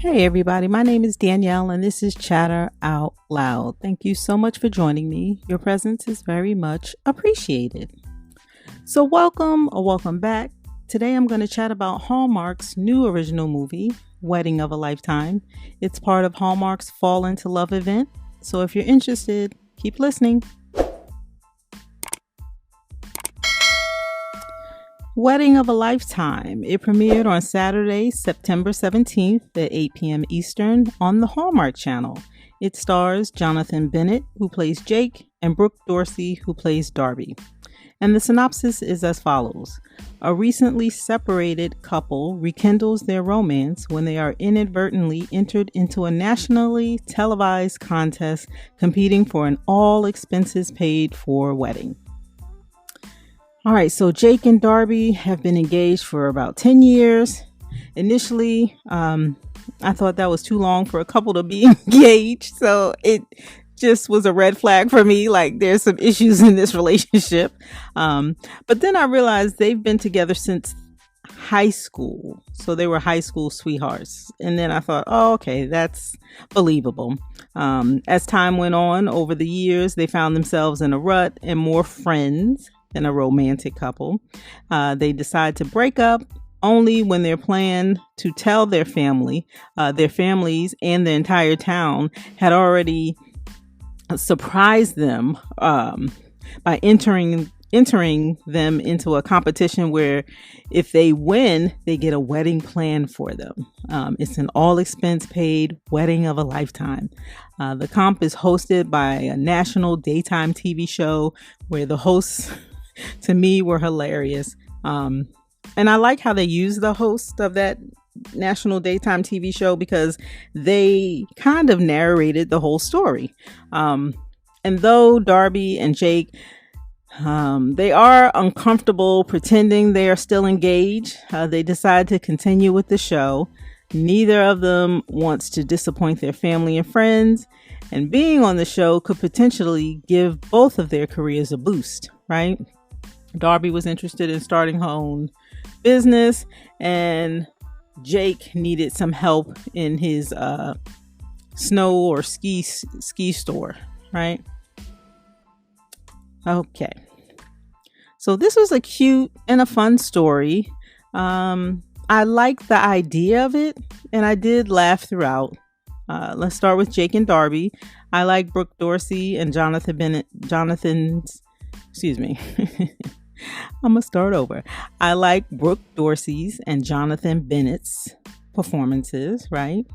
Hey everybody, my name is Danielle and this is Chatter Out Loud. Thank you so much for joining me. Your presence is very much appreciated. So welcome or welcome back. Today I'm going to chat about Hallmark's new original movie, Wedding of a Lifetime. It's part of Hallmark's Fall into Love event. So if you're interested, keep listening. Wedding of a Lifetime. It premiered on Saturday, September 17th at 8 p.m. Eastern on the Hallmark Channel. It stars Jonathan Bennett, who plays Jake, and Brooke Dorsey, who plays Darby. And the synopsis is as follows. A recently separated couple rekindles their romance when they are inadvertently entered into a nationally televised contest competing for an all-expenses-paid-for wedding. All right, so Jake and Darby have been engaged for about 10 years. Initially, I thought that was too long for a couple to be engaged. So it just was a red flag for me. Like there's some issues in this relationship. But then I realized they've been together since high school. So they were high school sweethearts. And then I thought, oh, okay, that's believable. As time went on over the years, they found themselves in a rut and more friends than a romantic couple. They decide to break up only when their plan to tell their families and the entire town had already surprised them by entering them into a competition where if they win, they get a wedding plan for them. It's an all-expense paid wedding of a lifetime. The comp is hosted by a national daytime TV show where the hosts to me were hilarious. And I like how they use the host of that national daytime TV show because they kind of narrated the whole story. And though Darby and Jake, they are uncomfortable pretending they are still engaged, they decide to continue with the show. Neither of them wants to disappoint their family and friends, and being on the show could potentially give both of their careers a boost, right? Darby was interested in starting her own business, and Jake needed some help in his snow or ski store, right? Okay. So this was a cute and a fun story. I liked the idea of it, and I did laugh throughout. Let's start with Jake and Darby. I like Brooke Dorsey and I'm going to start over. I like Brooke Dorsey's and Jonathan Bennett's performances, right?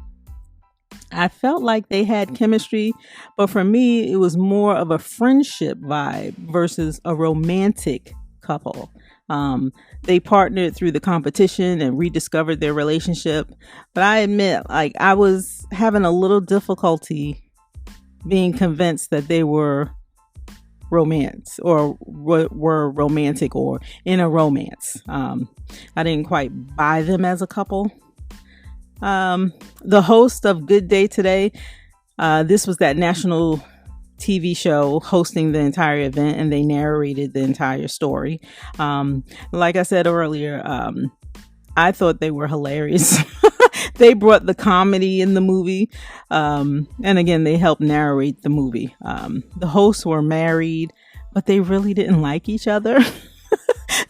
I felt like they had chemistry, but for me, it was more of a friendship vibe versus a romantic couple. They partnered through the competition and rediscovered their relationship. But I admit, like, I was having a little difficulty being convinced that they were romance or were romantic or in a romance. I didn't quite buy them as a couple. The host of Good Day Today, this was that national TV show hosting the entire event, and they narrated the entire story. Like I said earlier, I thought they were hilarious. They brought the comedy in the movie. And again, they helped narrate the movie. The hosts were married, but they really didn't like each other.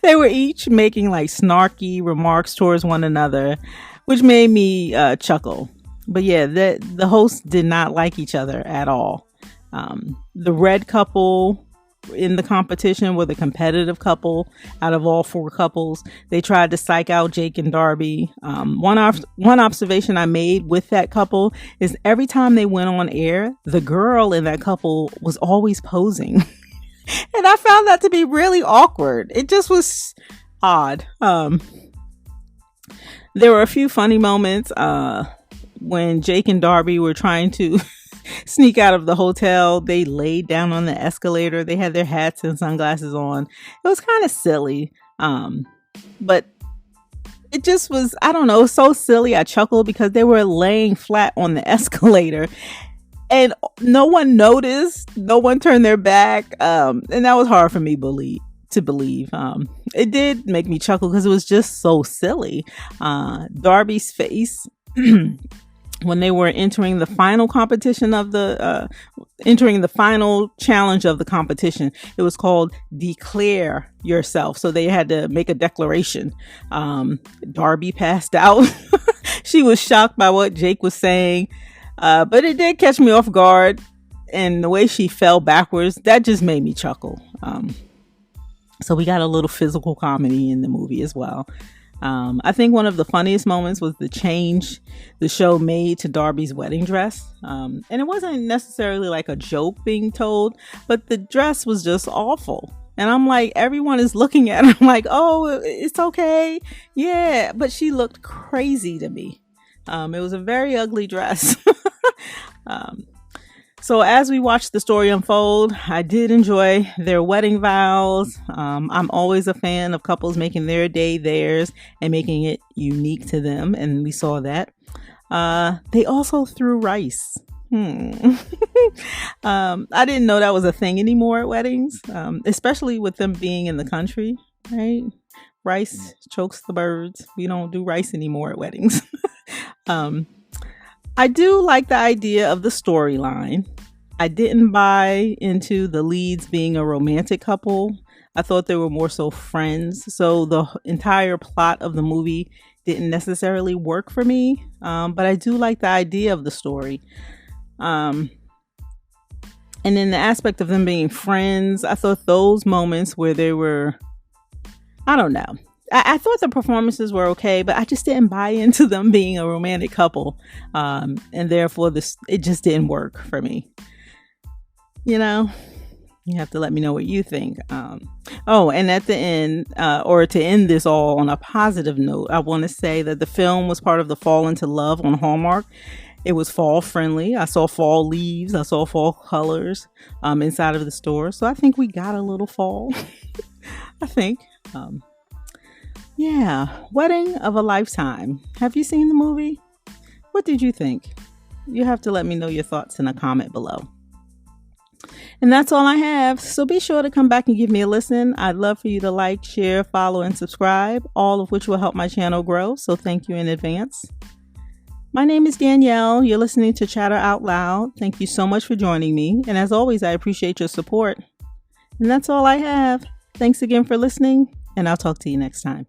They were each making like snarky remarks towards one another, which made me chuckle. But yeah, the hosts did not like each other at all. The red couple in the competition were the competitive couple out of all four couples. They tried to psych out Jake and Darby. One observation I made with that couple is every time they went on air, the girl in that couple was always posing. And I found that to be really awkward. It just was odd. There were a few funny moments when Jake and Darby were trying to sneak out of the hotel. They laid down on the escalator. They had their hats and sunglasses on. It was kind of silly. But it just was, I don't know, so silly. I chuckled because they were laying flat on the escalator and no one noticed. No one turned their back. And that was hard for me to believe. It did make me chuckle because it was just so silly. Darby's face when they were entering the final competition of entering the final challenge of the competition. It was called Declare Yourself. So they had to make a declaration. Darby passed out. She was shocked by what Jake was saying. But it did catch me off guard. And the way she fell backwards, that just made me chuckle. So we got a little physical comedy in the movie as well. I think one of the funniest moments was the change the show made to Darby's wedding dress. And it wasn't necessarily like a joke being told, but the dress was just awful. And I'm like, everyone is looking at her. I'm like, oh, it's okay. Yeah. But she looked crazy to me. It was a very ugly dress. So as we watched the story unfold, I did enjoy their wedding vows. I'm always a fan of couples making their day theirs and making it unique to them. And we saw that. They also threw rice. I didn't know that was a thing anymore at weddings, especially with them being in the country, right? Rice chokes the birds. We don't do rice anymore at weddings. I do like the idea of the storyline. I didn't buy into the leads being a romantic couple. I thought they were more so friends. So the entire plot of the movie didn't necessarily work for me. But I do like the idea of the story. And then the aspect of them being friends, I thought those moments where they were, I don't know. I thought the performances were okay, but I just didn't buy into them being a romantic couple. And therefore, it just didn't work for me. You know, you have to let me know what you think. And at the end, or to end this all on a positive note, I want to say that the film was part of the Fall into Love on Hallmark. It was fall friendly. I saw fall leaves. I saw fall colors inside of the store. So I think we got a little fall. I think. Yeah, Wedding of a Lifetime. Have you seen the movie? What did you think? You have to let me know your thoughts in a comment below. And that's all I have. So be sure to come back and give me a listen. I'd love for you to like, share, follow, and subscribe, all of which will help my channel grow. So thank you in advance. My name is Danielle. You're listening to Chatter Out Loud. Thank you so much for joining me. And as always, I appreciate your support. And that's all I have. Thanks again for listening, and I'll talk to you next time.